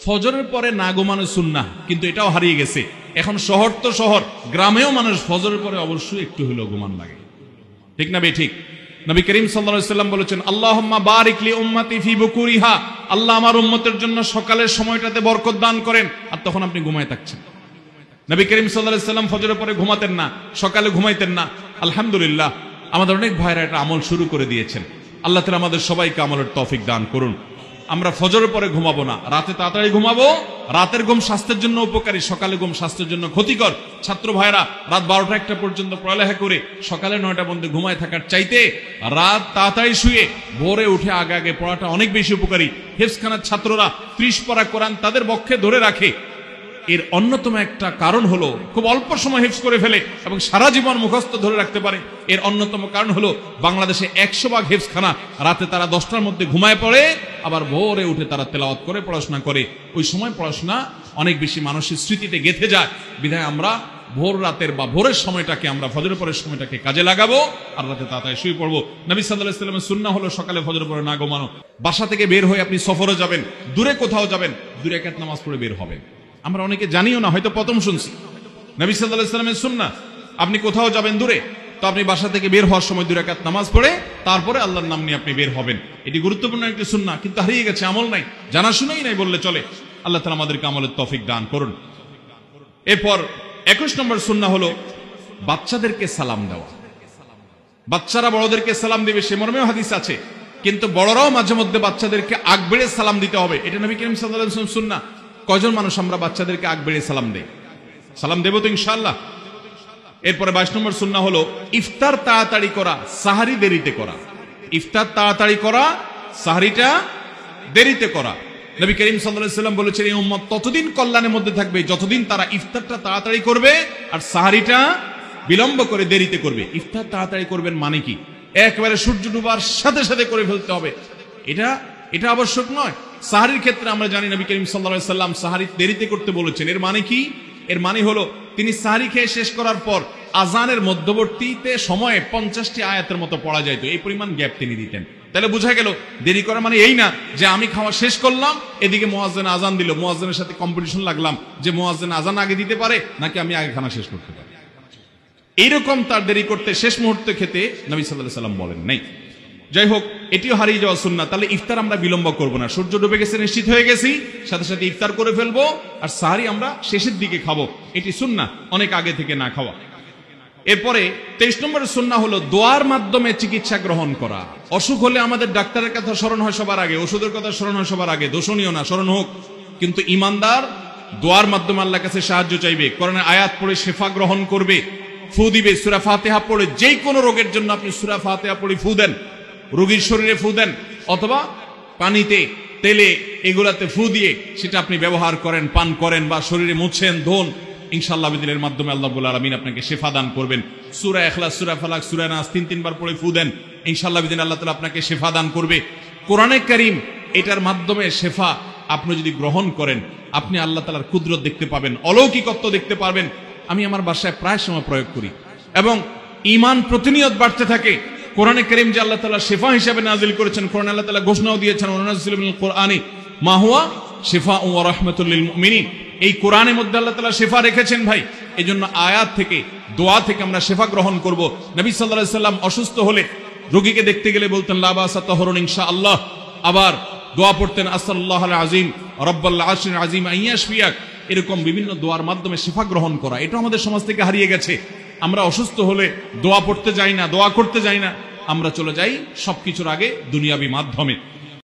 ফজরের পরে না ঘুমানো সুন্নাহ, কিন্তু এটাও হারিয়ে গেছে। এখন শহর তো শহর, গ্রামেও মানুষ ফজরের পরে অবশ্যই একটু হলেও ঘুমান লাগে, ঠিক না বে ঠিক? নবী করিম সাল্লাল্লাহু আলাইহি ওয়াসাল্লাম বলেছেন, আল্লাহুম্মা বারিক লি উম্মতি ফি বুকুরিহা, আল্লাহ আমার উম্মতের জন্য সকালের সময়টাতে বরকত দান করেন। আর তখন আপনি ঘুমায় থাকছেন। নবী করিম সাল্লাল্লাহু আলাইহি ওয়াসাল্লাম ফজরের পরে ঘুমাতেন না, সকালে ঘুমাইতেন না। আলহামদুলিল্লাহ, আমাদের অনেক ভাইরা এটা আমল শুরু করে দিয়েছেন। আল্লাহ তাআলা আমাদের সবাইকে আমলের তৌফিক দান করুন। আমরা ফজরের পরে ঘুমাবো না, রাতে তাড়াতাড়ি ঘুমাবো। রাতের ঘুম স্বাস্থ্যের জন্য উপকারী, সকালে ঘুম স্বাস্থ্যের জন্য ক্ষতিকর। ছাত্র ভাইরা রাত 12টা-1টা পর্যন্ত পড়ালেখা করে সকালে 9টা পর্যন্ত ঘুমায় থাকার চাইতে রাত তাড়াতাড়ি শুয়ে ভোরে উঠে আগে আগে পড়াটা অনেক বেশি উপকারী। হেফজখানার ছাত্ররা 30 পারা কোরআন তাদের বক্ষে ধরে রাখে। এর অন্যতম একটা কারণ হলো খুব অল্প সময় হিফজ করে ফেলে এবং সারা জীবন মুখস্থ ধরে রাখতে পারে। এর অন্যতম কারণ হলো বাংলাদেশে 100 ভাগ হিফজখানা রাতে তারা 10টার মধ্যে ঘুমায় পড়ে, আবার ভোরে উঠে তারা তেলাওয়াত করে পড়াশোনা করে। ওই সময় পড়াশোনা অনেক বেশি মানুষের স্মৃতিতে গেঁথে যায়। বিধায় আমরা ভোর রাতের বা ভোরের সময়টাকে, আমরা ফজরের পরের সময়টাকে কাজে লাগাবো আর রাতে তাড়াতাড়ি শুয়ে পড়বো। নবী সাল্লাল্লাহু আলাইহি ওয়াসাল্লামের সুন্নাহ হলো সকালে ফজরের পরে না ঘুমানো। বাসা থেকে বের হয়ে আপনি সফরে যাবেন, দূরে কোথাও যাবেন, 2 রাকাত নামাজ পড়ে বের হবেন। আমরা অনেকে জানিও না, হয়তো প্রথম শুনছি। নবী সাল্লাল্লাহু আলাইহি ওয়াসাল্লামের সুন্নাহ, আপনি কোথাও যাবেন দূরে, তো আপনি বাসা থেকে বের হওয়ার সময় 2 রাকাত নামাজ পড়ে তারপরে আল্লাহর নাম নিয়ে আপনি বের হবেন। এটি গুরুত্বপূর্ণ একটি সুন্নাহ, কিন্তু হারিয়ে গেছে, আমল নাই, জানাশোনাই নাই বললে চলে। আল্লাহ তাআলা আমাদেরকে আমলের তৌফিক দান করুন। এরপর 21 নম্বর সুন্নাহ হলো বাচ্চাদেরকে সালাম দেওয়া। বাচ্চারা বড়দেরকে সালাম দিবে, সে মর্মেও হাদিস আছে, কিন্তু বড়রাও মাঝে মধ্যে বাচ্চাদেরকে আগ বেড়ে সালাম দিতে হবে। এটা নবী করিম সাল্লাল্লাহু আলাইহি ওয়াসাল্লাম সুন্নাহ। কয়জন মানুষ আমরা বাচ্চাদেরকে আগ বেড়ে সালাম দেই? সালাম দেব তো ইনশাআল্লাহ। এরপরে 22 নম্বর সুন্নাহ হলো ইফতার তাড়াতাড়ি করা, সাহারি দেরিতে করা। ইফতার তাড়াতাড়ি করা, সাহারিটা দেরিতে করা। নবী করিম সাল্লাল্লাহু আলাইহি ওয়াসাল্লাম বলেছেন, এই উম্মত ততদিন কল্যাণের মধ্যে থাকবে যতদিন তারা ইফতারটা তাড়াতাড়ি করবে আর সাহারিটা বিলম্ব করে দেরিতে করবে। ইফতার তাড়াতাড়ি করবেন মানে কি? একবারে সূর্য ডুবার সাথে সাথে করে ফেলতে হবে, এটা আবশ্যক নয়। সাহারির ক্ষেত্রে আমরা জানি নবী করিম সাল্লাল্লাহু আলাইহি ওয়াসাল্লাম সাহারি দেরিতে করতে বলেছেন। এর মানে কি? এর মানে হলো তিনি সাহারি খেয়ে শেষ করার পর আজানের মধ্যবর্তীতে সময়ে 50টি আয়াতের মতো পড়া যাইতো, এই পরিমাণ গ্যাপ তিনি দিতেন। তাহলে বোঝা গেল দেরি করা মানে এই না যে আমি খাওয়া শেষ করলাম, এদিকে মুয়াজ্জিন আজান দিল, মুয়াজ্জিনের সাথে কম্পিটিশন লাগলাম যে মুয়াজ্জিন আজান আগে দিতে পারে নাকি আমি আগে খানা শেষ করতে পারি। এইরকম তার দেরি করতে, শেষ মুহূর্তে খেতে নবী সাল্লাল্লাহু আলাইহি ওয়াসাল্লাম বলেন নাই। যাই হোক, এটিও হারিয়ে যাওয়া সুন্নাহ। তাহলে ইফতার আমরা বিলম্ব করব না, সূর্য ডুবে গেছে নিশ্চিত হয়ে গেছি, সাথে সাথে ইফতার করে ফেলবো, আর সাহারি আমরা শেষের দিকে খাবো, এটি সুন্নাহ, অনেক আগে থেকে না খাওয়া। এরপরে 23 নম্বরের সুন্নাহ হলো দোয়ার মাধ্যমে চিকিৎসা গ্রহণ করা। অসুখ হলে আমাদের ডাক্তারের কথা স্মরণ হয় সবার আগে, ওষুধের কথা স্মরণ হয় সবার আগে, দোষণীয় না, স্মরণ হোক। কিন্তু ইমানদার দোয়ার মাধ্যমে আল্লাহর কাছে সাহায্য চাইবে, কোরআনের আয়াত পড়ে শেফা গ্রহণ করবে, ফু দিবে। সূরা ফাতিহা পড়ে যে কোনো রোগের জন্য আপনি সূরা ফাতিহা পড়ে ফু দেন, রোগীর শরীরে ফু দেন, অথবা পানিতে, তেলে, এগুলাতে ফু দিয়ে সেটা আপনি ব্যবহার করেন, পান করেন, বা শরীরে মুছেন, ধোন, ইনশাআল্লাহ বিদিনের মাধ্যমে আল্লাহ রাব্বুল আলামিন আপনাকে শেফা দান করবেন। সূরা ইখলাস, সূরা ফালাক, সূরা নাস 3 বার পড়ে ফু দেন, ইনশাআল্লাহ বিদিন আল্লাহ তাআলা আপনাকে শেফা দান করবে। কোরআনে কারীম এটার মাধ্যমে শেফা আপনি যদি গ্রহণ করেন, আপনি আল্লাহ তাআলার কুদরত দেখতে পাবেন, অলৌকিকত্ব দেখতে পারবেন। আমি আমার বাসায় প্রায় সময় প্রয়োগ করি এবং ঈমান প্রতিনিয়ত বাড়তে থাকে। কোরআনে কারীম যে আল্লাহ তাআলা শেফা হিসেবে নাযিল করেছেন, কোরআনে আল্লাহ তাআলা ঘোষণাও দিয়েছেন, ওয়ানাজ্জিলু মিনাল কুরআনি মা হুয়া শিফাউন ওয়া রাহমাতুল লিল মুমিনিন। এই কোরআনের মধ্যে আল্লাহ তাআলা শেফা রেখেছেন ভাই। এজন্য আয়াত থেকে, দোয়া থেকে আমরা শেফা গ্রহণ করব। নবী সাল্লাল্লাহু আলাইহি ওয়াসাল্লাম অসুস্থ হলে রোগীকে দেখতে গেলে বলতেন লা বাসা তাহরুন ইনশাআল্লাহ। আবার দোয়া পড়তেন আসাল্লাহুল আযীম রাব্বুল আরশিল আযীম আইয়াশফিয়াক। এরকম বিভিন্ন দোয়ার মাধ্যমে শেফা গ্রহণ করা, এটা আমাদের সমাজ থেকে হারিয়ে গেছে। আমরা অসুস্থ হলে দোয়া পড়তে যাই না, দোয়া করতে যাই না, আমরা চলে যাই সবকিছুর আগে দুনিয়াবি মাধ্যমে।